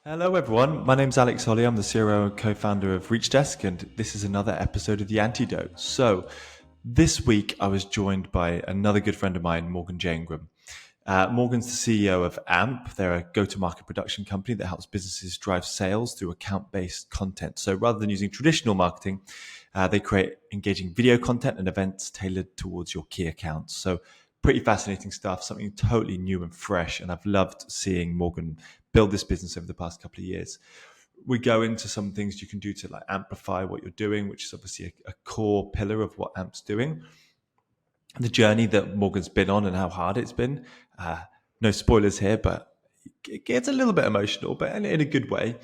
Hello, everyone. My name's Alex Olley. I'm the CRO and co-founder of ReachDesk, and this is another episode of The Antidote. So, this week I was joined by another good friend of mine, Morgan J Ingram. Morgan's the CEO of AMP. They're a go-to-market production company that helps businesses drive sales through account-based content. So, rather than using traditional marketing, they create engaging video content and events tailored towards your key accounts. So, pretty fascinating stuff, something totally new and fresh. And I've loved seeing Morgan build this business over the past couple of years. We go into some things you can do to like amplify what you're doing, which is obviously a core pillar of what AMP's doing. The journey that Morgan's been on and how hard it's been. No spoilers here, but it gets a little bit emotional, but in a good way.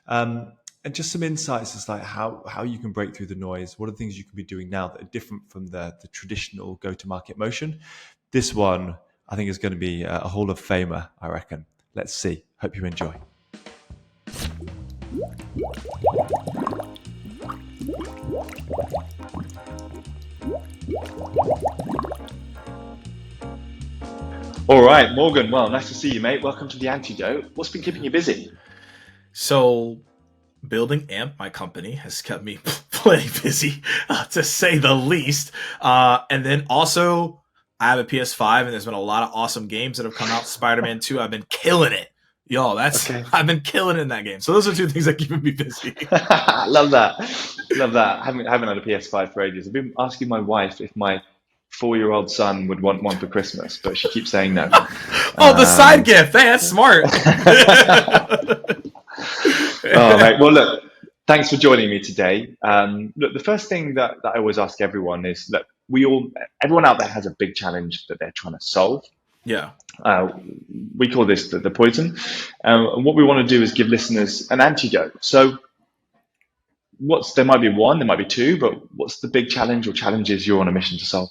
And just some insights as like how you can break through the noise. What are the things you can be doing now that are different from the traditional go-to-market motion? This one, I think, is going to be a Hall of Famer, I reckon. Let's see. Hope you enjoy. All right, Morgan. Well, nice to see you, mate. Welcome to The Antidote. What's been keeping you busy? So building AMP, my company, has kept me plenty busy, to say the least. And then also, I have a PS5, and there's been a lot of awesome games that have come out. Spider-Man 2, I've been killing it. I've been killing it in that game. So those are two things that keep me busy. Love that. Love that. I haven't had a PS5 for ages. I've been asking my wife if my 4-year-old son would want one for Christmas, but she keeps saying no. The side gift. Hey, that's smart. Oh, mate. Well, look, thanks for joining me today. Look, the first thing that I always ask everyone is, look, everyone out there has a big challenge that they're trying to solve. Yeah. We call this the poison. And what we want to do is give listeners an antidote. So there might be one, there might be two, but what's the big challenge or challenges you're on a mission to solve?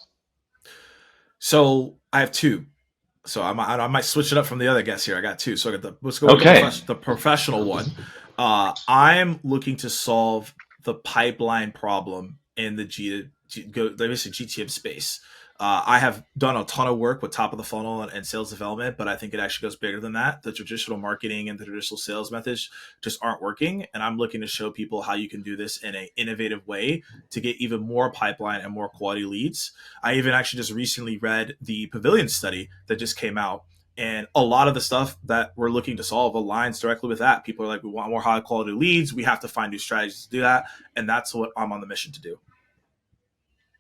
So I have two. So I might switch it up from the other guests here. I got two. So let's go with the professional one. I'm looking to solve the pipeline problem in the GTM space. I have done a ton of work with top of the funnel and sales development, but I think it actually goes bigger than that. The traditional marketing and the traditional sales methods just aren't working. And I'm looking to show people how you can do this in an innovative way to get even more pipeline and more quality leads. I even actually just recently read the Pavilion study that just came out. And a lot of the stuff that we're looking to solve aligns directly with that. People are like, we want more high quality leads. We have to find new strategies to do that. And that's what I'm on the mission to do.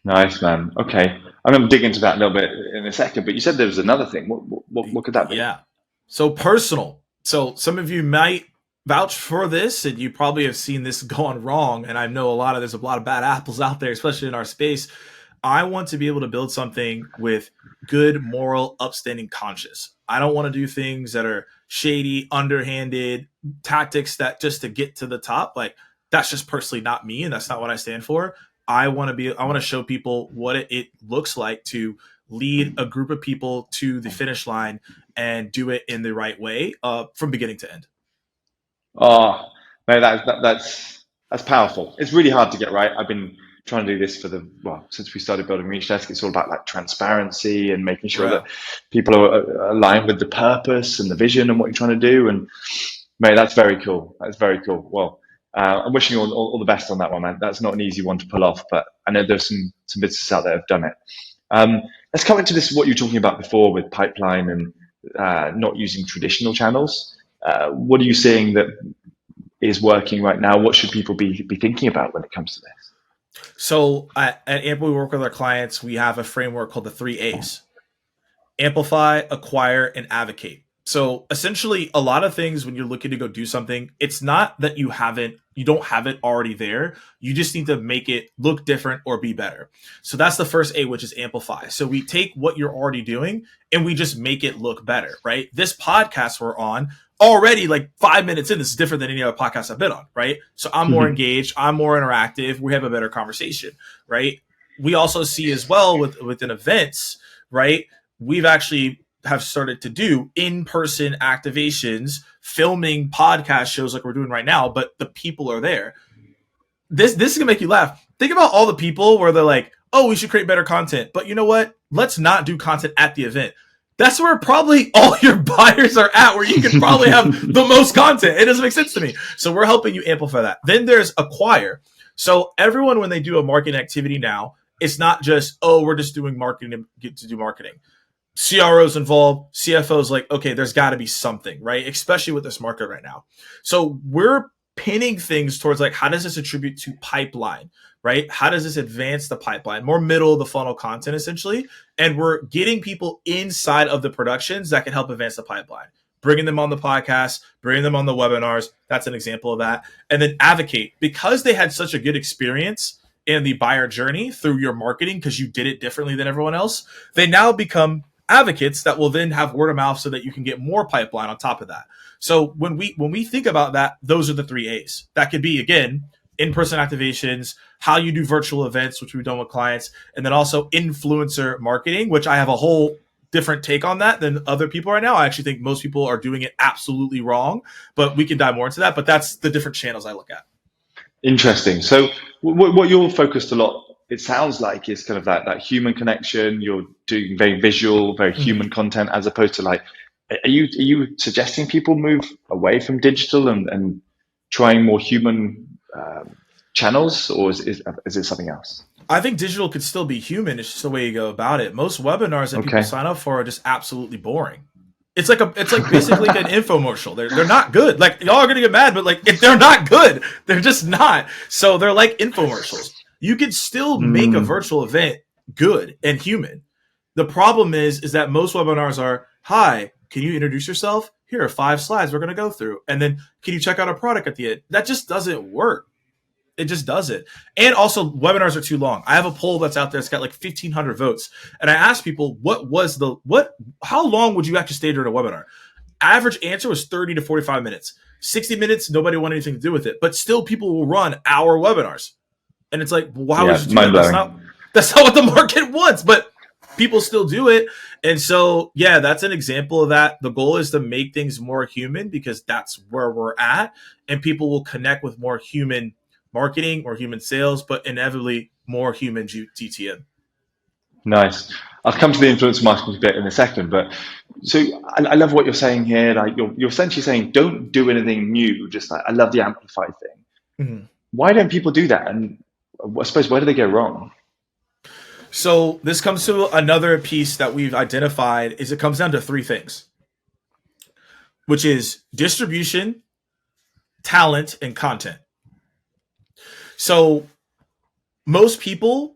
Nice, man. Okay. I'm going to dig into that a little bit in a second, but you said there was another thing. What could that be? Yeah. So personal. So some of you might vouch for this, and you probably have seen this going wrong. And I know there's a lot of bad apples out there, especially in our space. I want to be able to build something with good, moral, upstanding conscience. I don't want to do things that are shady, underhanded tactics that just to get to the top. Like, that's just personally not me, and that's not what I stand for. I want to show people what it looks like to lead a group of people to the finish line and do it in the right way, from beginning to end. Oh, no, that's powerful. It's really hard to get right. I've been trying to do this since we started building ReachDesk. It's all about like transparency and making sure that people are aligned with the purpose and the vision and what you're trying to do. And mate, that's very cool. That's very cool. Well, I'm wishing you all the best on that one, man. That's not an easy one to pull off, but I know there's some businesses out there that have done it. Let's come into this, what you were talking about before with pipeline and not using traditional channels. What are you seeing that is working right now? What should people be thinking about when it comes to this? So at AMP, we work with our clients. We have a framework called the 3 A's: amplify, acquire, and advocate. So essentially, a lot of things when you're looking to go do something, it's not that you don't have it already there. You just need to make it look different or be better. So that's the first A, which is amplify. So we take what you're already doing and we just make it look better, right? This podcast we're on already, like 5 minutes in, this is different than any other podcast I've been on, right? So I'm more engaged, I'm more interactive, we have a better conversation, right? We also see as well within events, right? We've actually have started to do in-person activations, filming podcast shows like we're doing right now, but the people are there. This is gonna make you laugh. Think about all the people where they're like, oh, we should create better content. But you know what? Let's not do content at the event. that's where probably all your buyers are at, where you can probably have the most content. It doesn't make sense to me. So we're helping you amplify that. Then there's acquire. So everyone, when they do a marketing activity now, it's not just, oh, we're just doing marketing to get to do marketing. CROs involved, CFOs like, okay, there's got to be something, right? Especially with this market right now. So we're pinning things towards like, how does this attribute to pipeline, right? How does this advance the pipeline? More middle of the funnel content, essentially. And we're getting people inside of the productions that can help advance the pipeline, bringing them on the podcast, bringing them on the webinars. That's an example of that. And then advocate, because they had such a good experience in the buyer journey through your marketing, because you did it differently than everyone else, they now become advocates that will then have word of mouth so that you can get more pipeline on top of that. So when we think about that, those are the 3 A's. That could be, again, in-person activations, how you do virtual events, which we've done with clients, and then also influencer marketing, which I have a whole different take on that than other people right now. I actually think most people are doing it absolutely wrong, but we can dive more into that. But that's the different channels I look at. Interesting. So what you're focused a lot, it sounds like, is kind of that human connection. You're doing very visual, very human content, as opposed to like, are you suggesting people move away from digital and trying more human channels, or is it something else? I think digital could still be human. It's just the way you go about it. Most webinars that people sign up for are just absolutely boring. It's like basically an infomercial. They're not good. Like, y'all are gonna get mad, but like, if they're not good, they're just not. So they're like infomercials. You could still make a virtual event good and human. The problem is that most webinars are, hi, can you introduce yourself? Here are 5 slides we're going to go through. And then can you check out our product at the end? That just doesn't work. It just doesn't. And also, webinars are too long. I have a poll that's out there. It's got like 1,500 votes. And I asked people, how long would you actually stay during a webinar? Average answer was 30 to 45 minutes. 60 minutes, nobody wanted anything to do with it. But still, people will run hour webinars. And it's like, why would you do that? That's not what the market wants, but people still do it. And so, yeah, that's an example of that. The goal is to make things more human, because that's where we're at. And people will connect with more human marketing or human sales, but inevitably more human GTM. Nice. I'll come to the influencer marketing bit in a second, but so I love what you're saying here. Like you're essentially saying, don't do anything new. Just like, I love the amplify thing. Mm-hmm. Why don't people do that? And I suppose, where do they go wrong? So this comes to another piece that we've identified, is it comes down to 3 things, which is distribution, talent, and content. So most people,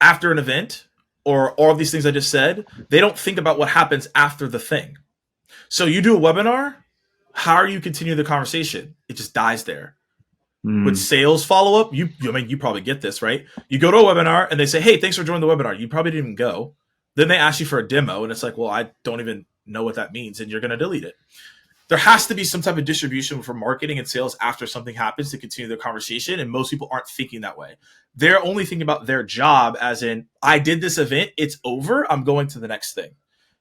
after an event or all of these things I just said, they don't think about what happens after the thing. So you do a webinar, how are you continuing the conversation? It just dies there. With sales follow-up, you probably get this, right? You go to a webinar and they say, hey, thanks for joining the webinar. You probably didn't even go. Then they ask you for a demo, and it's like, well, I don't even know what that means, and you're going to delete it. There has to be some type of distribution for marketing and sales after something happens to continue the conversation, and most people aren't thinking that way. They're only thinking about their job as in, I did this event, it's over, I'm going to the next thing,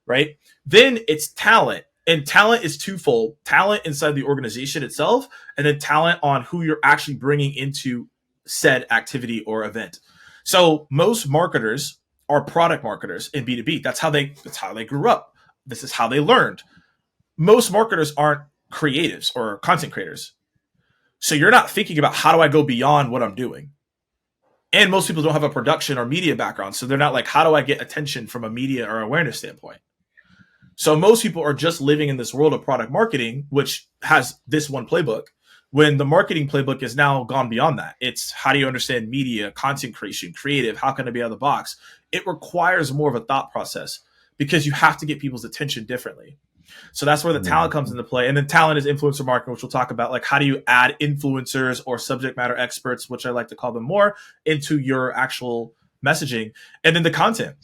right? Then it's talent. And talent is twofold: talent inside the organization itself, and then talent on who you're actually bringing into said activity or event. So most marketers are product marketers in B2B. That's how they grew up. This is how they learned. Most marketers aren't creatives or content creators. So you're not thinking about, how do I go beyond what I'm doing? And most people don't have a production or media background. So they're not like, how do I get attention from a media or awareness standpoint? So most people are just living in this world of product marketing, which has this one playbook, when the marketing playbook is now gone beyond that. It's, how do you understand media, content creation, creative? How can it be out of the box? It requires more of a thought process, because you have to get people's attention differently. So that's where the talent comes into play. And then talent is influencer marketing, which we'll talk about. Like, how do you add influencers or subject matter experts, which I like to call them more, into your actual messaging? And then the content.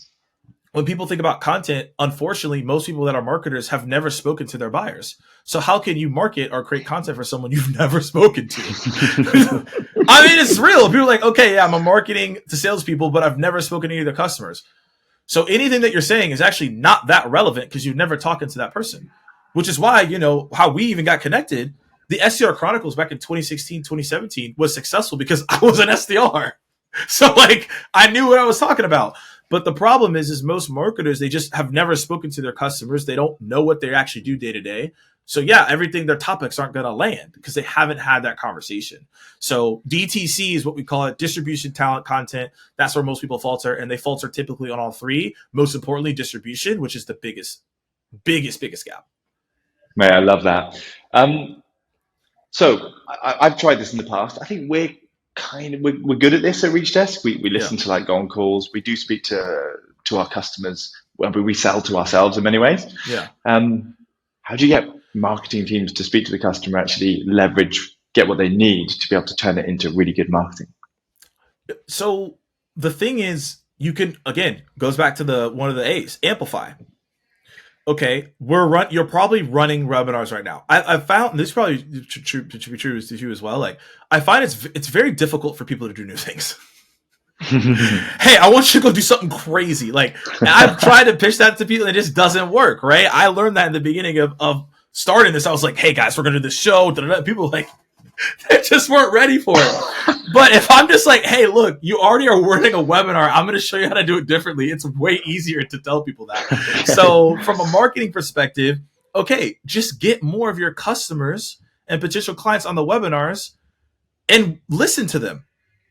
When people think about content, unfortunately, most people that are marketers have never spoken to their buyers. So how can you market or create content for someone you've never spoken to? I mean, it's real. People are like, okay, yeah, I'm a marketing to salespeople, but I've never spoken to any of their customers. So anything that you're saying is actually not that relevant, because you've never talked to that person, which is why, how we even got connected. The SDR Chronicles back in 2016, 2017 was successful because I was an SDR. So like, I knew what I was talking about. But the problem is most marketers, they just have never spoken to their customers. They don't know what they actually do day to day. So yeah, everything, their topics aren't going to land because they haven't had that conversation. So DTC is what we call it, distribution, talent, content. That's where most people falter, and they falter typically on all three. Most importantly, distribution, which is the biggest gap. Mate, I love that. So I've tried this in the past. I think we're good at this at Reach Desk. We listen to like on calls. We do speak to our customers when we sell to ourselves in many ways. Yeah. How do you get marketing teams to speak to the customer, actually get what they need to be able to turn it into really good marketing? So the thing is, you can, again, goes back to one of the A's, amplify. Okay, you're probably running webinars right now. I've found this probably should be true to you as well. Like, I find it's very difficult for people to do new things. Hey, I want you to go do something crazy. Like, I've tried to pitch that to people, and it just doesn't work, right? I learned that in the beginning of starting this. I was like, hey guys, we're gonna do this show. People like, they just weren't ready for it. But if I'm just like, hey, look, you already are running a webinar, I'm going to show you how to do it differently. It's way easier to tell people that. So from a marketing perspective, okay, just get more of your customers and potential clients on the webinars and listen to them.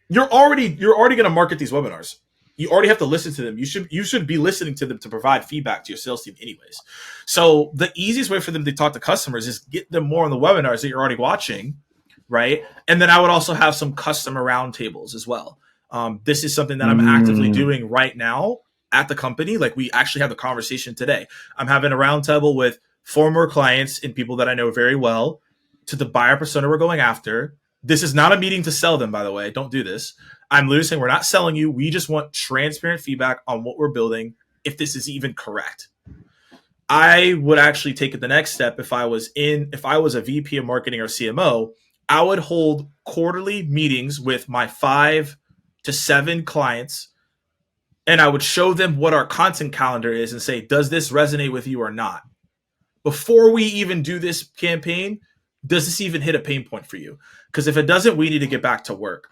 You're already going to market these webinars. You already have to listen to them. You should be listening to them to provide feedback to your sales team anyways. So the easiest way for them to talk to customers is get them more on the webinars that you're already watching. Right. And then I would also have some customer roundtables as well. This is something that I'm actively doing right now at the company. Like, we actually have the conversation today. I'm having a roundtable with former clients and people that I know very well to the buyer persona we're going after. This is not a meeting to sell them, by the way. Don't do this. I'm literally saying we're not selling you. We just want transparent feedback on what we're building, if this is even correct. I would actually take it the next step. If I was a VP of marketing or CMO, I would hold quarterly meetings with my 5 to 7 clients, and I would show them what our content calendar is and say, does this resonate with you or not? Before we even do this campaign, does this even hit a pain point for you? Because if it doesn't, we need to get back to work.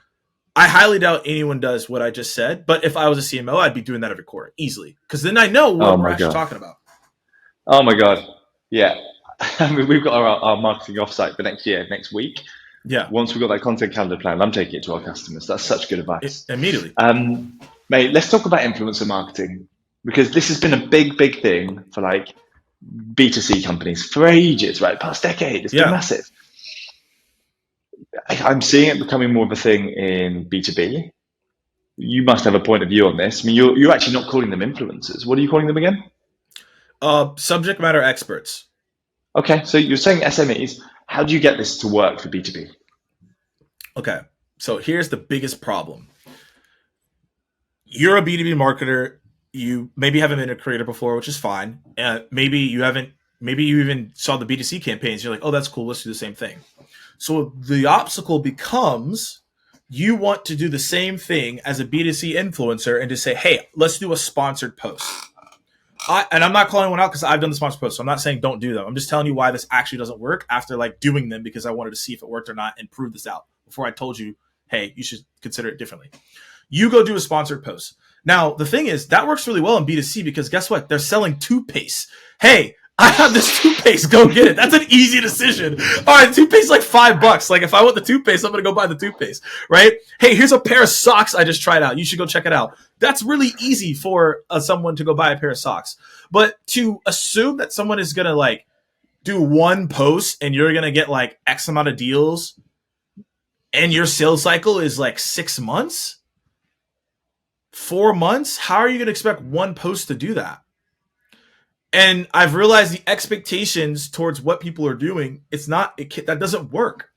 I highly doubt anyone does what I just said, but if I was a CMO, I'd be doing that every quarter easily, because then I know what we're actually talking about. Oh my God. Yeah. I mean, we've got our marketing offsite for next week. Yeah. Once we've got that content calendar plan, I'm taking it to our customers. That's such good advice. Immediately. Mate, let's talk about influencer marketing, because this has been a big thing for like B2C companies for ages, right? Past decade. It's been massive. I'm seeing it becoming more of a thing in B2B. You must have a point of view on this. I mean, you're actually not calling them influencers. What are you calling them again? Subject matter experts. Okay, so you're saying SMEs. How do you get this to work for B2B? Okay, so here's the biggest problem. You're a B2B marketer. You maybe haven't been a creator before, which is fine. Maybe you even saw the B2C campaigns. You're like, oh, that's cool. Let's do the same thing. So the obstacle becomes, you want to do the same thing as a B2C influencer and just say, hey, let's do a sponsored post. And I'm not calling one out because I've done the sponsored posts. So I'm not saying don't do them. I'm just telling you why this actually doesn't work after like doing them, because I wanted to see if it worked or not and prove this out before I told you, hey, you should consider it differently. You go do a sponsored post. Now, the thing is, that works really well in B2C, because guess what? They're selling toothpaste. Hey, I have this toothpaste. Go get it. That's an easy decision. All right, toothpaste is like $5. Like, if I want the toothpaste, I'm going to go buy the toothpaste, right? Hey, here's a pair of socks I just tried out. You should go check it out. That's really easy for someone to go buy a pair of socks. But to assume that someone is going to like do one post and you're going to get like X amount of deals and your sales cycle is like 6 months, 4 months, how are you going to expect one post to do that? And I've realized the expectations towards what people are doing, that doesn't work.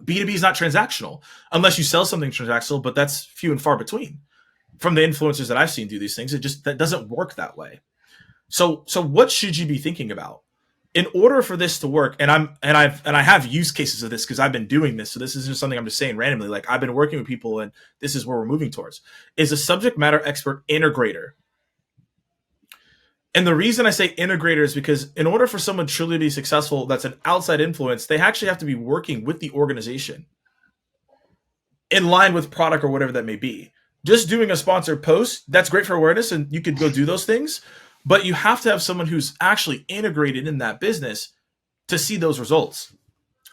B2B is not transactional unless you sell something transactional, but that's few and far between. From the influencers that I've seen do these things, that doesn't work that way. So what should you be thinking about in order for this to work? And I have use cases of this because I've been doing this. So this isn't something I'm just saying randomly. Like, I've been working with people, and this is where we're moving towards, is a subject matter expert integrator. And the reason I say integrator is because in order for someone truly to be successful, that's an outside influence, they actually have to be working with the organization in line with product or whatever that may be. just doing a sponsored post, that's great for awareness and you could go do those things, but you have to have someone who's actually integrated in that business to see those results.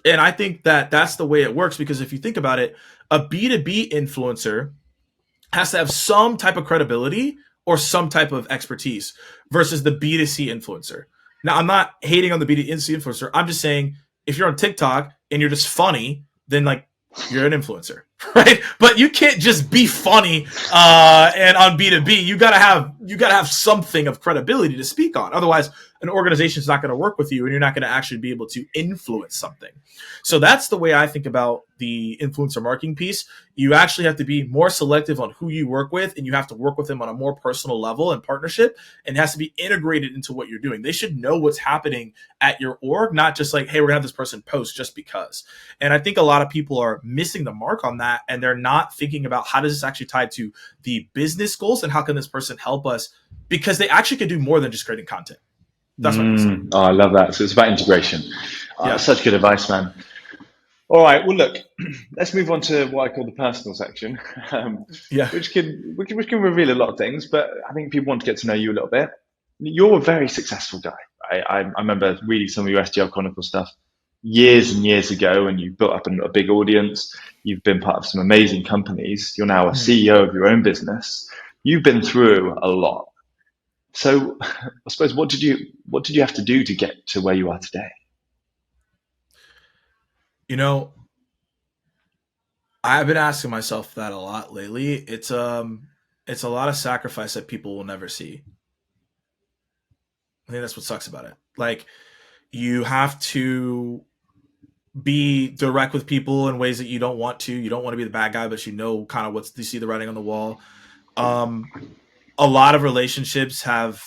And I think that that's the way it works, because if you think about it, a B2B influencer has to have some type of credibility or some type of expertise versus the B2C influencer. Now, I'm not hating on the B2C influencer. I'm just saying if you're on TikTok and you're just funny, then like you're an influencer, right? But you can't just be funny and on B2B. You gotta have something of credibility to speak on. Otherwise, an organization is not going to work with you, and you're not going to actually be able to influence something. So that's the way I think about the influencer marketing piece. You actually have to be more selective on who you work with, and you have to work with them on a more personal level and partnership, and it has to be integrated into what you're doing. They should know what's happening at your org, not just like, hey, we're going to have this person post just because. And I think a lot of people are missing the mark on that, and they're not thinking about how does this actually tie to the business goals and how can this person help us, because they actually could do more than just creating content. That's what I'm saying. Oh, I love that. So it's about integration. Yeah. Such good advice, man. All right. Well, look, let's move on to what I call the personal section, which can reveal a lot of things. But I think people want to get to know you a little bit. You're a very successful guy. I remember reading some of your SDL Chronicle stuff years and years ago, and you built up a big audience. You've been part of some amazing companies. You're now a CEO of your own business. You've been through a lot. So I suppose what did you have to do to get to where you are today? You know, I've been asking myself that a lot lately. It's a lot of sacrifice that people will never see. I think that's what sucks about it. Like, you have to be direct with people in ways that you don't want to. You don't want to be the bad guy, but you know kind of you see the writing on the wall. A lot of relationships have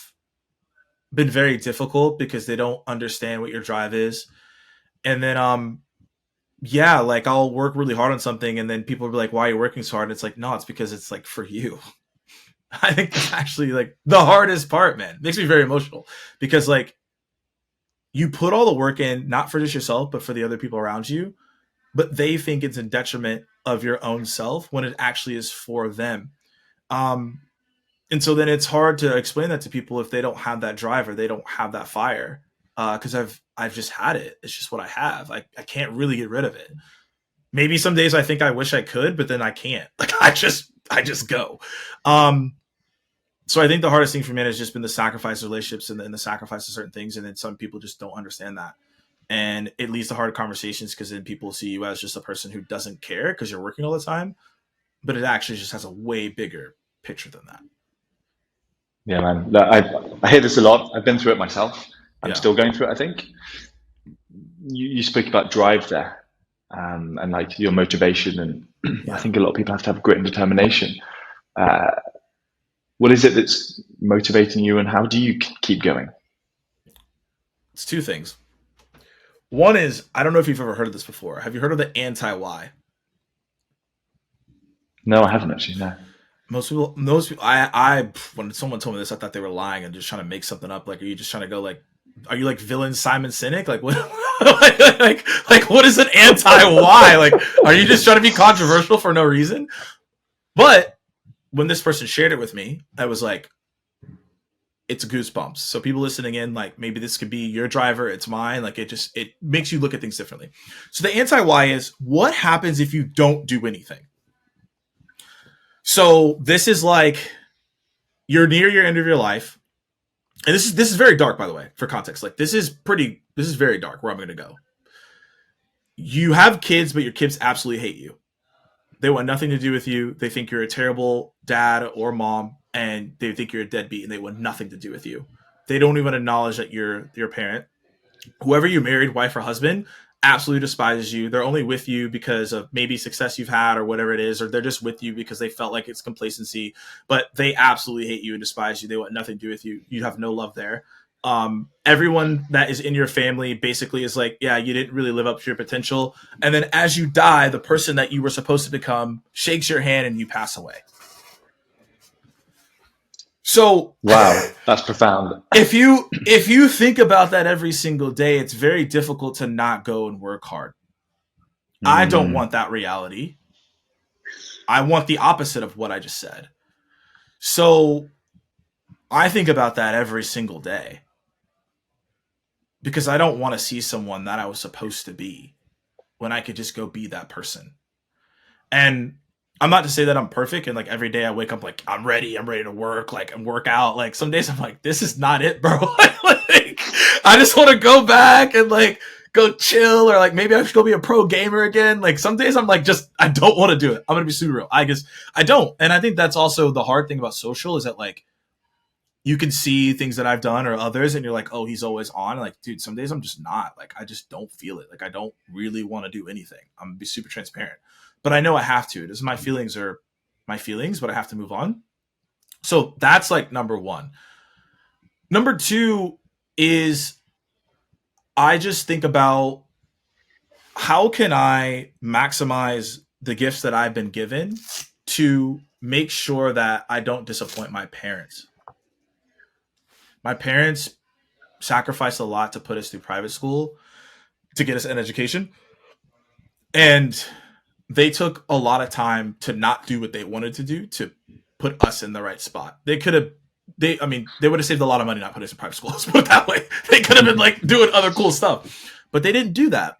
been very difficult because they don't understand what your drive is. And then, like I'll work really hard on something and then people will be like, why are you working so hard? And it's like, no, it's because it's like for you. I think that's actually like the hardest part, man. It makes me very emotional because like you put all the work in, not for just yourself, but for the other people around you, but they think it's in detriment of your own self when it actually is for them. And so then it's hard to explain that to people if they don't have that drive or they don't have that fire. Because I've just had it. It's just what I have. I can't really get rid of it. Maybe some days I think I wish I could, but then I can't. Like I just go. So I think the hardest thing for me has just been the sacrifice of relationships and the sacrifice of certain things. And then some people just don't understand that. And it leads to hard conversations because then people see you as just a person who doesn't care because you're working all the time. But it actually just has a way bigger picture than that. Yeah, man. I hear this a lot. I've been through it myself. I'm still going through it, I think. You spoke about drive there and like your motivation. And I think a lot of people have to have grit and determination. What is it that's motivating you and how do you keep going? It's two things. One is, I don't know if you've ever heard of this before. Have you heard of the anti-why? No, I haven't actually, no. Most people, when someone told me this, I thought they were lying and just trying to make something up. Like, are you just trying to go like, are you like villain Simon Sinek? Like what, like what is an anti-why? Like, are you just trying to be controversial for no reason? But when this person shared it with me, I was like, it's goosebumps. So people listening in, like maybe this could be your driver. It's mine. Like it makes you look at things differently. So the anti-why is what happens if you don't do anything? So this is like you're near your end of your life. And this is very dark, by the way, for context. Like this is very dark where I'm going to go. You have kids, but your kids absolutely hate you. They want nothing to do with you. They think you're a terrible dad or mom, and they think you're a deadbeat, and they want nothing to do with you. They don't even acknowledge that you're your parent. Whoever you married, wife or husband, absolutely despises you. They're only with you because of maybe success you've had or whatever it is, or they're just with you because they felt like it's complacency, but they absolutely hate you and despise you. They want nothing to do with you. You have no love there. Everyone that is in your family basically is like, yeah, you didn't really live up to your potential. And then as you die, the person that you were supposed to become shakes your hand and you pass away. So wow, that's profound. If you think about that every single day, it's very difficult to not go and work hard. I don't want that reality. I want the opposite of what I just said. So I think about that every single day because I don't want to see someone that I was supposed to be when I could just go be that person. And I'm not to say that I'm perfect and like every day I wake up like I'm ready to work, like and work out. Like some days I'm like, this is not it, bro. Like, I just want to go back and like go chill, or like maybe I should go be a pro gamer again. Like some days I'm like, just I don't want to do it. I'm gonna be super real. I guess I don't. And I think that's also the hard thing about social is that like you can see things that I've done or others and you're like, oh, he's always on. Like, dude, some days I'm just not. Like I just don't feel it. Like I don't really want to do anything. I'm gonna be super transparent. But I know I have to. It is my feelings are my feelings, but I have to move on. So that's like number one. Number two is I just think about how can I maximize the gifts that I've been given to make sure that I don't disappoint my parents. My parents sacrificed a lot to put us through private school to get us an education. And they took a lot of time to not do what they wanted to do to put us in the right spot. They could have, they would have saved a lot of money not putting us in private school. Let's put it that way. They could have been like doing other cool stuff, but they didn't do that.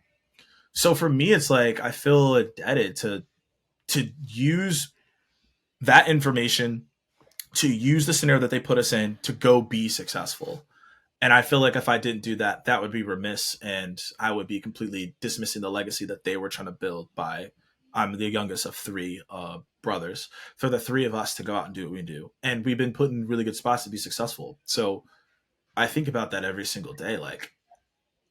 So for me, it's like I feel indebted to use that information, to use the scenario that they put us in to go be successful. And I feel like if I didn't do that, that would be remiss, and I would be completely dismissing the legacy that they were trying to build by. I'm the youngest of three brothers. For the three of us to go out and do what we do. And we've been put in really good spots to be successful. So I think about that every single day. Like,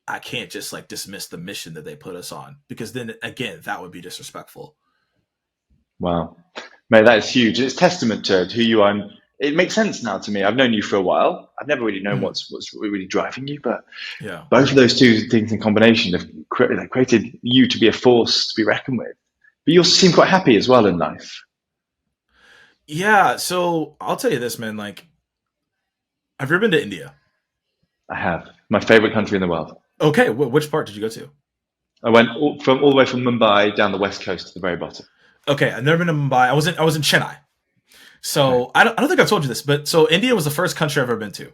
I can't just like dismiss the mission that they put us on, because then again, that would be disrespectful. Wow, mate, that is huge. It's testament to who you are. And it makes sense now to me. I've known you for a while. I've never really known what's really driving you, but yeah, both of those two things in combination have created you to be a force to be reckoned with. But you also seem quite happy as well in life. Yeah. So I'll tell you this, man. Like, have you ever been to India? I have. My favorite country in the world. Okay. Which part did you go to? I went all the way from Mumbai down the west coast to the very bottom. Okay. I've never been to Mumbai. I was in Chennai. So okay. I don't think I've told you this, but so India was the first country I've ever been to.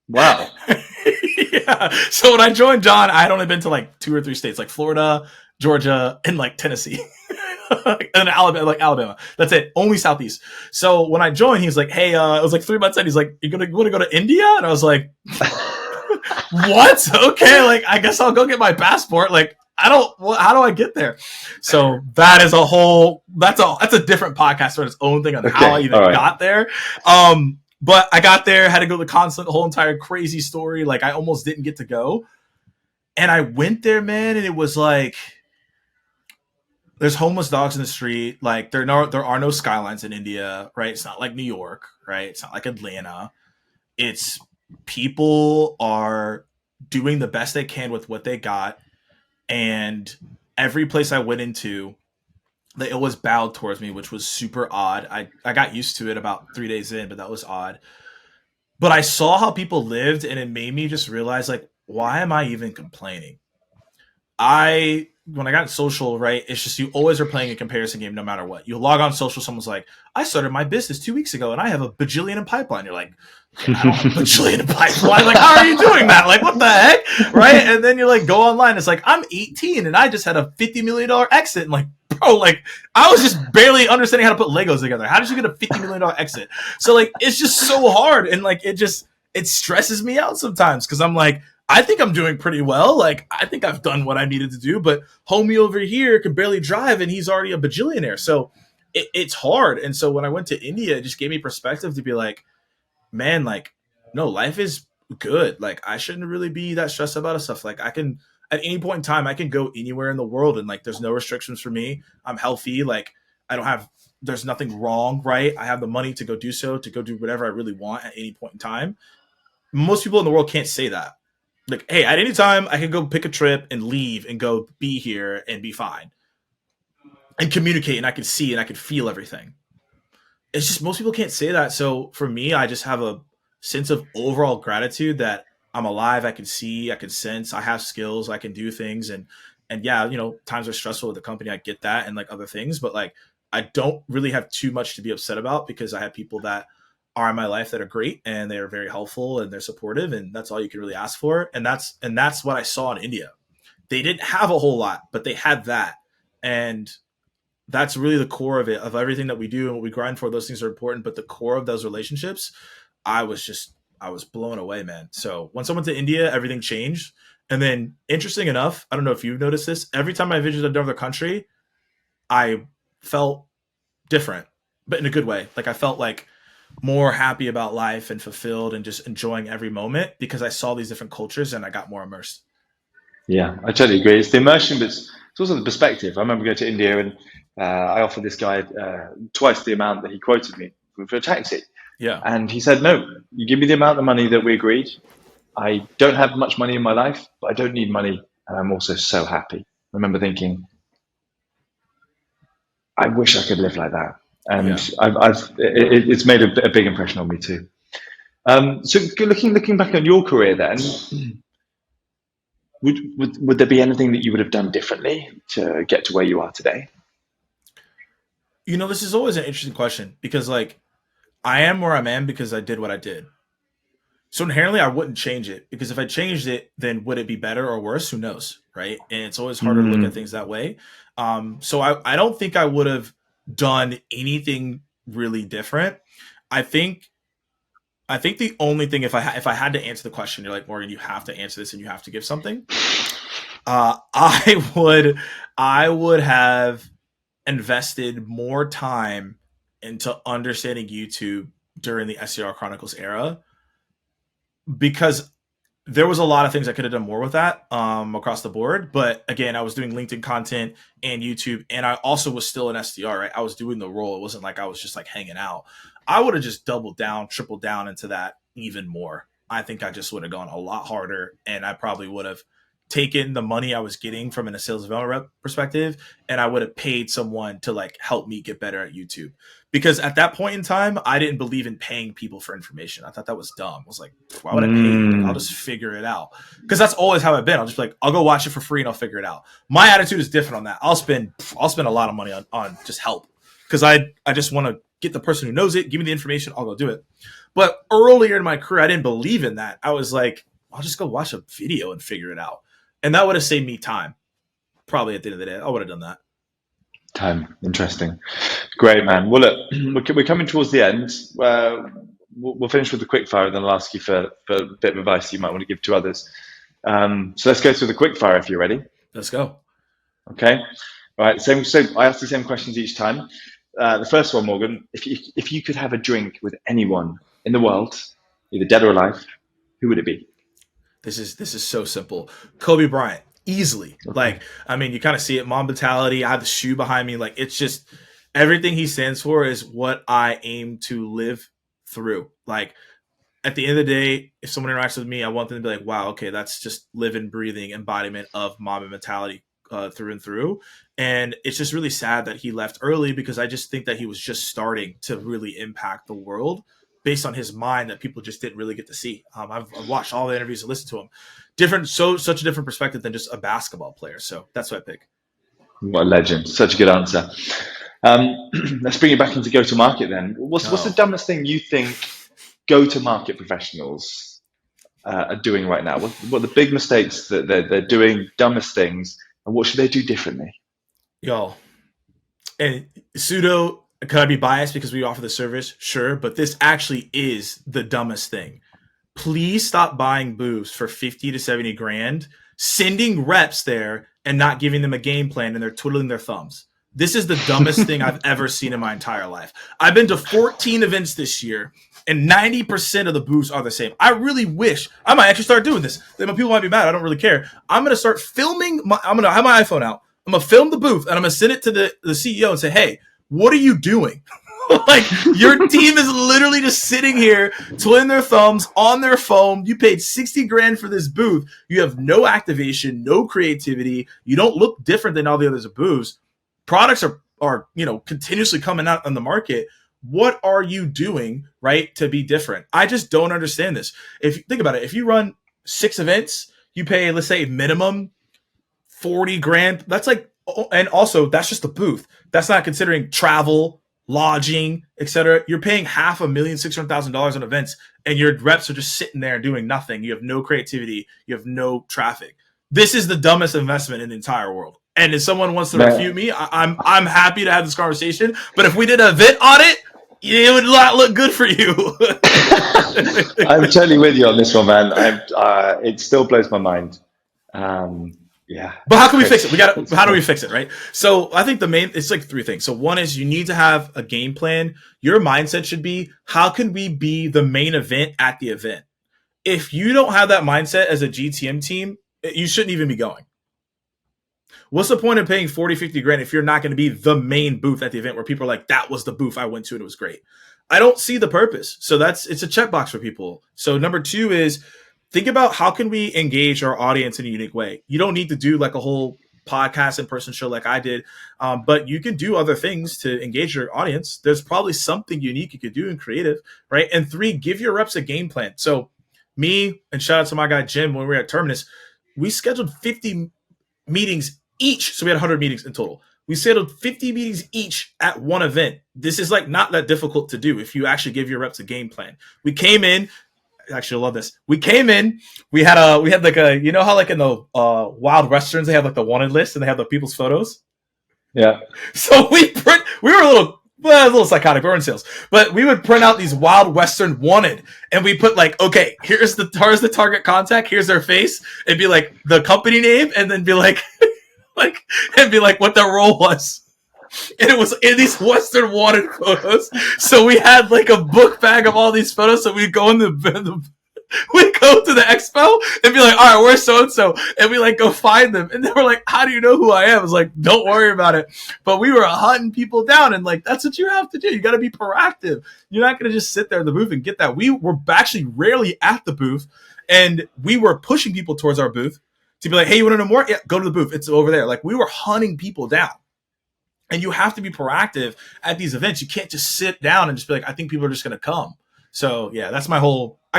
Wow. Yeah. So when I joined John, I had only been to like 2 or 3 states, like Florida, Georgia, and like Tennessee. And Alabama. That's it. Only Southeast. So when I joined, he was like, hey, it was like 3 months in. He's like, you want to go to India? And I was like, what? Okay. Like, I guess I'll go get my passport. Like, how do I get there? So that is that's a different podcast for its own thing on how I even got there. But I got there, had to go to the consulate, the whole entire crazy story. Like I almost didn't get to go. And I went there, man. And it was like, there's homeless dogs in the street. Like there are no skylines in India, right? It's not like New York, right? It's not like Atlanta. It's people are doing the best they can with what they got. And every place I went into, it was bowed towards me, which was super odd. I got used to it about 3 days in, but that was odd. But I saw how people lived, and it made me just realize, like, why am I even complaining? When I got in social, right, it's just you always are playing a comparison game no matter what. You log on social, someone's like, I started my business 2 weeks ago, and I have a bajillion in pipeline. You're like, yeah, I don't have a bajillion in pipeline. Like, how are you doing that? Like, what the heck? Right? And then you like go online. It's like, I'm 18, and I just had a $50 million exit. And like, bro, like, I was just barely understanding how to put Legos together. How did you get a $50 million exit? So, like, it's just so hard. And, like, it stresses me out sometimes because I'm like, I think I'm doing pretty well. Like, I think I've done what I needed to do, but homie over here can barely drive and he's already a bajillionaire. So it's hard. And so when I went to India, it just gave me perspective to be like, man, like, no, life is good. Like, I shouldn't really be that stressed about stuff. Like, I can, at any point in time, I can go anywhere in the world and like, there's no restrictions for me. I'm healthy. Like, there's nothing wrong, right? I have the money to go do whatever I really want at any point in time. Most people in the world can't say that. Like, hey, at any time, I can go pick a trip and leave and go be here and be fine. And communicate, and I can see and I can feel everything. It's just most people can't say that. So for me, I just have a sense of overall gratitude that I'm alive. I can see, I can sense, I have skills, I can do things. And yeah, times are stressful with the company. I get that and like other things, but like, I don't really have too much to be upset about because I have people that are in my life that are great and they're very helpful and they're supportive, and that's all you can really ask for. And that's what I saw in India. They didn't have a whole lot, but they had that. And that's really the core of it, of everything that we do and what we grind for. Those things are important, but the core of those relationships, I was blown away, man. So once I went to India, everything changed. And then, interesting enough, I don't know if you've noticed this, every time I visited another country, I felt different, but in a good way. Like I felt like more happy about life and fulfilled and just enjoying every moment because I saw these different cultures and I got more immersed. Yeah, I totally agree. It's the immersion, but it's also the perspective. I remember going to India and I offered this guy twice the amount that he quoted me for a taxi. Yeah. And he said, no, you give me the amount of money that we agreed. I don't have much money in my life, but I don't need money. And I'm also so happy. I remember thinking, I wish I could live like that. And it's made a big impression on me too. So looking back on your career then, would there be anything that you would have done differently to get to where you are today? This is always an interesting question because like I am where I am because I did what I did. So inherently I wouldn't change it because if I changed it, then would it be better or worse? Who knows? Right. And it's always harder to look at things that way. So I don't think I would have done anything really different. I think the only thing, if I had to answer the question, you're like, Morgan, you have to answer this and you have to give something. I would have invested more time into understanding YouTube during the SDR Chronicles era, because there was a lot of things I could have done more with that across the board. But again, I was doing LinkedIn content and YouTube, and I also was still an SDR, right? I was doing the role. It wasn't like I was just like hanging out. I would have just doubled down, tripled down into that even more. I think I just would have gone a lot harder, and I probably would have taken the money I was getting from a sales development rep perspective, and I would have paid someone to like help me get better at YouTube. Because at that point in time, I didn't believe in paying people for information. I thought that was dumb. I was like, why would I pay you? Like, I'll just figure it out. Because that's always how I've been. I'll just be like, I'll go watch it for free and I'll figure it out. My attitude is different on that. I'll spend a lot of money on just help. Because I just want to get the person who knows it, give me the information, I'll go do it. But earlier in my career, I didn't believe in that. I was like, I'll just go watch a video and figure it out. And that would have saved me time. Probably at the end of the day, I would have done that. Time. Interesting. Great, man. Well, look, we're coming towards the end. We'll finish with the quick fire, and then I'll ask you for a bit of advice you might want to give to others. So let's go through the quick fire if you're ready. Let's go. Okay. All right. So I ask the same questions each time. The first one, Morgan, if you could have a drink with anyone in the world, either dead or alive, who would it be? This is so simple. Kobe Bryant, easily. Okay. Like, I mean, you kind of see it, mom mentality. I have the shoe behind me. Like, it's just everything he stands for is what I aim to live through. Like, at the end of the day, if someone interacts with me, I want them to be like, wow, okay, that's just living, breathing embodiment of mom mentality through and through. And it's just really sad that he left early, because I just think that he was just starting to really impact the world based on his mind that people just didn't really get to see. I've watched all the interviews and listened to him. Such a different perspective than just a basketball player. So that's what I pick. What a legend. Such a good answer. Let's bring it back into go-to-market then. What's the dumbest thing you think go-to-market professionals are doing right now? What are the big mistakes that they're doing, dumbest things, and what should they do differently? Yo, and could I be biased because we offer the service? Sure, but this actually is the dumbest thing. Please stop buying booths for 50 to 70 grand, sending reps there and not giving them a game plan, and they're twiddling their thumbs. This is the dumbest thing I've ever seen in my entire life. I've been to 14 events this year, and 90% of the booths are the same. I really wish I might actually start doing this. Then people might be mad. I don't really care. I'm going to start filming. I'm going to have my iPhone out. I'm going to film the booth, and I'm going to send it to the CEO and say, hey, what are you doing? Like, your team is literally just sitting here twiddling their thumbs on their phone. You paid 60 grand for this booth. You have no activation, no creativity. You don't look different than all the others booths. Products are continuously coming out on the market. What are you doing, right, to be different? I just don't understand this. If you think about it, if you run 6 events, you pay, let's say, minimum 40 grand. That's like, and also that's just the booth. That's not considering travel, lodging, etc. You're paying $500,600,000 on events, and your reps are just sitting there doing nothing. You have no creativity. You have no traffic. This is the dumbest investment in the entire world. And if someone wants to refute me, I'm happy to have this conversation. But if we did an event on it, it would not look good for you. I'm totally with you on this one, man. It still blows my mind. Yeah. But how can we fix it? How do we fix it, right? So I think it's like 3 things. So one is you need to have a game plan. Your mindset should be, how can we be the main event at the event? If you don't have that mindset as a GTM team, you shouldn't even be going. What's the point of paying 40, 50 grand if you're not going to be the main booth at the event where people are like, that was the booth I went to and it was great? I don't see the purpose. So it's a checkbox for people. So number 2 is, think about how can we engage our audience in a unique way. You don't need to do like a whole podcast in-person show like I did, but you can do other things to engage your audience. There's probably something unique you could do in creative, right? And 3, give your reps a game plan. So me, and shout out to my guy Jim, when we were at Terminus, we scheduled 50 meetings each. So we had 100 meetings in total. We scheduled 50 meetings each at one event. This is like not that difficult to do if you actually give your reps a game plan. We came in, actually, I love this. We came in, we had like a, you know how like in the Wild Westerns, they have like the wanted list and they have the people's photos? Yeah. So we were a little psychotic, we were in sales, but we would print out these Wild Western wanted, and we put like, okay, here's the target contact, here's their face, it'd be like the company name, and then be like, and be like what their role was. And it was in these Western wanted photos. So we had like a book bag of all these photos. So we'd go we'd go to the expo and be like, all right, where's so-and-so? And we like go find them. And they were like, how do you know who I am? I was like, don't worry about it. But we were hunting people down, and like, that's what you have to do. You got to be proactive. You're not going to just sit there in the booth and get that. We were actually rarely at the booth, and we were pushing people towards our booth to be like, hey, you want to know more? Yeah, go to the booth. It's over there. Like, we were hunting people down. And you have to be proactive at these events. You can't just sit down and just be like, I think people are just going to come. So, yeah, that's I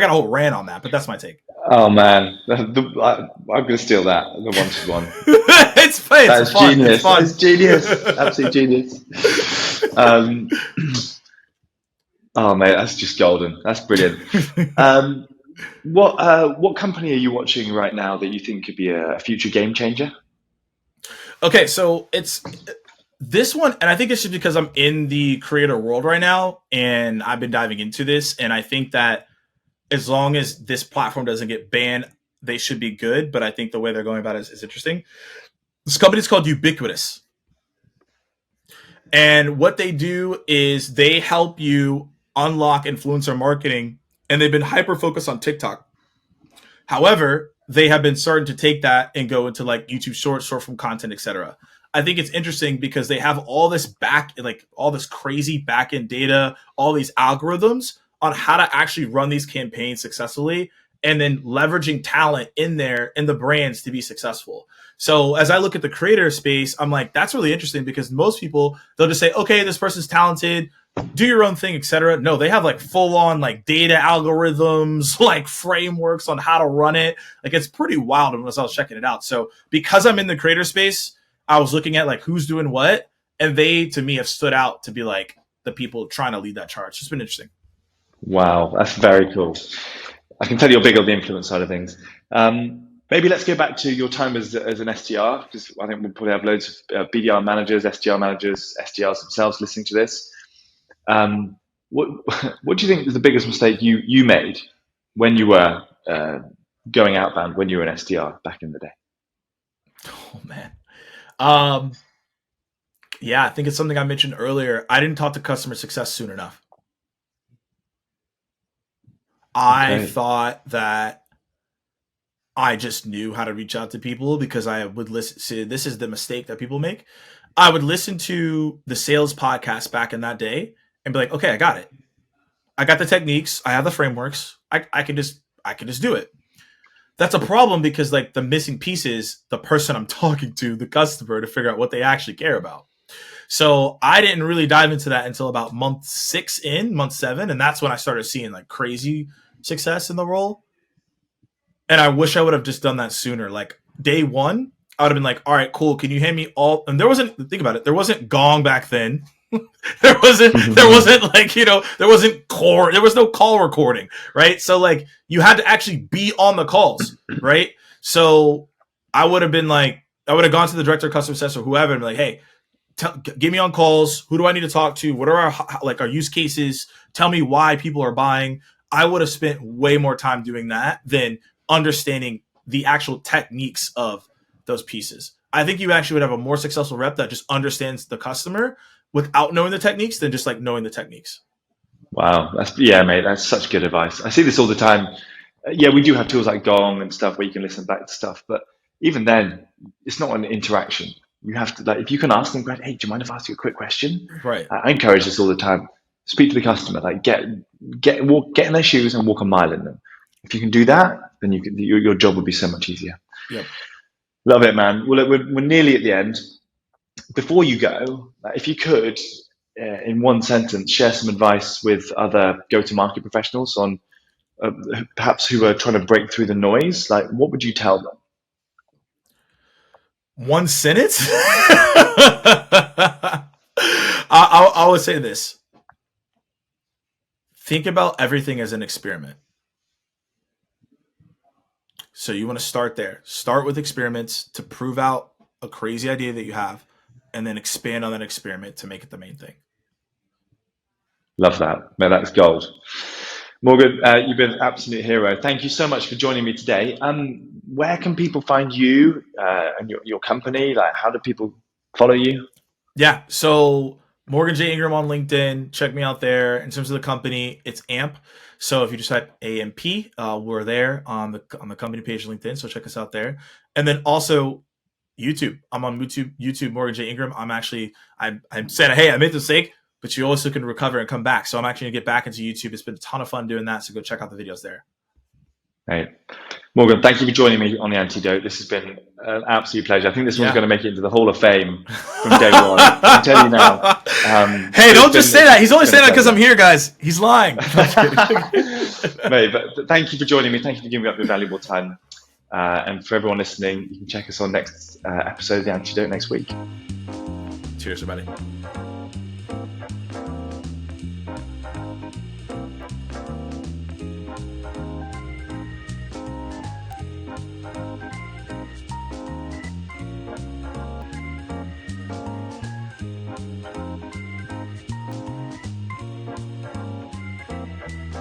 got a whole rant on that, but that's my take. Oh, man. I'm going to steal that, the 1-to-1. It's fun. That's genius. It's genius. Absolute genius. Oh, mate, that's just golden. That's brilliant. What company are you watching right now that you think could be a future game changer? Okay, so it's this one, and I think it's just because I'm in the creator world right now, and I've been diving into this, and I think that as long as this platform doesn't get banned, they should be good, but I think the way they're going about it is interesting. This company is called Ubiquitous. And what they do is they help you unlock influencer marketing, and they've been hyper-focused on TikTok. However, they have been starting to take that and go into like YouTube Shorts, short form content, etc. I think it's interesting because they have all this crazy back-end data, all these algorithms on how to actually run these campaigns successfully, and then leveraging talent in there and the brands to be successful. So as I look at the creator space, I'm like, that's really interesting, because most people, they'll just say, okay, this person's talented, do your own thing, etc. No, they have like full on like data algorithms, like frameworks on how to run it. Like, it's pretty wild unless I was checking it out. So because I'm in the creator space, I was looking at like who's doing what, and they, to me, have stood out to be like the people trying to lead that charge. It's been interesting. Wow, that's very cool. I can tell you're big on the influence side of things. Maybe let's go back to your time as an SDR, because I think we'll probably have loads of BDR managers, SDR managers, SDRs themselves listening to this. What do you think is the biggest mistake you made when you were going outbound, when you were an SDR back in the day? Oh, man. Yeah, I think it's something I mentioned earlier. I didn't talk to customer success soon enough. I thought that I just knew how to reach out to people because I would listen. See, this is the mistake that people make. I would listen to the sales podcast back in that day and be like, okay, I got it. I got the techniques. I have the frameworks. I can just do it. That's a problem, because like the missing piece is the person I'm talking to, the customer, to figure out what they actually care about. So I didn't really dive into that until about month 7. And that's when I started seeing like crazy success in the role. And I wish I would have just done that sooner. Like day one, I would have been like, all right, cool. Can you hand me all? And there wasn't, think about it. There wasn't Gong back then. there wasn't like, there wasn't core. There was no call recording. Right. So like you had to actually be on the calls. Right. So I would have been like, I would have gone to the director of customer success or whoever and be like, hey, get me on calls. Who do I need to talk to? What are our use cases? Tell me why people are buying. I would have spent way more time doing that than understanding the actual techniques of those pieces. I think you actually would have a more successful rep that just understands the customer without knowing the techniques than just like knowing the techniques. Wow. Mate, that's such good advice. I see this all the time. Yeah, we do have tools like Gong and stuff where you can listen back to stuff, but even then, it's not an interaction. You have to, like, if you can ask them, hey, do you mind if I ask you a quick question? Right. I encourage this all the time. Speak to the customer, like get in their shoes and walk a mile in them. If you can do that, then your job would be so much easier. Yep. Love it, man. Well, we're nearly at the end. Before you go, if you could, in one sentence, share some advice with other go-to-market professionals on perhaps who are trying to break through the noise, like what would you tell them? One sentence? I would say this. Think about everything as an experiment. So you want to start there. Start with experiments to prove out a crazy idea that you have, and then expand on that experiment to make it the main thing. Love that. Man, that's gold. Morgan, you've been an absolute hero. Thank you so much for joining me today. Where can people find you and your company? Like, how do people follow you? Yeah, so Morgan J Ingram on LinkedIn. Check me out there. In terms of the company, it's AMP. So if you just type AMP, we're there on the company page of LinkedIn. So check us out there. And then also YouTube. I'm on YouTube, Morgan J Ingram. I'm saying, hey, I made the mistake, but you also can recover and come back. So I'm actually gonna get back into YouTube. It's been a ton of fun doing that. So go check out the videos there. Right. Morgan, thank you for joining me on the Antidote. This has been an absolute pleasure. I think this one's going to make it into the Hall of Fame from day one. I'm telling you now. Hey, don't just say that. He's only saying that because I'm here, guys. He's lying. Mate, but thank you for joining me. Thank you for giving up your valuable time. And for everyone listening, you can check us on next episode of the Antidote next week. Cheers, everybody.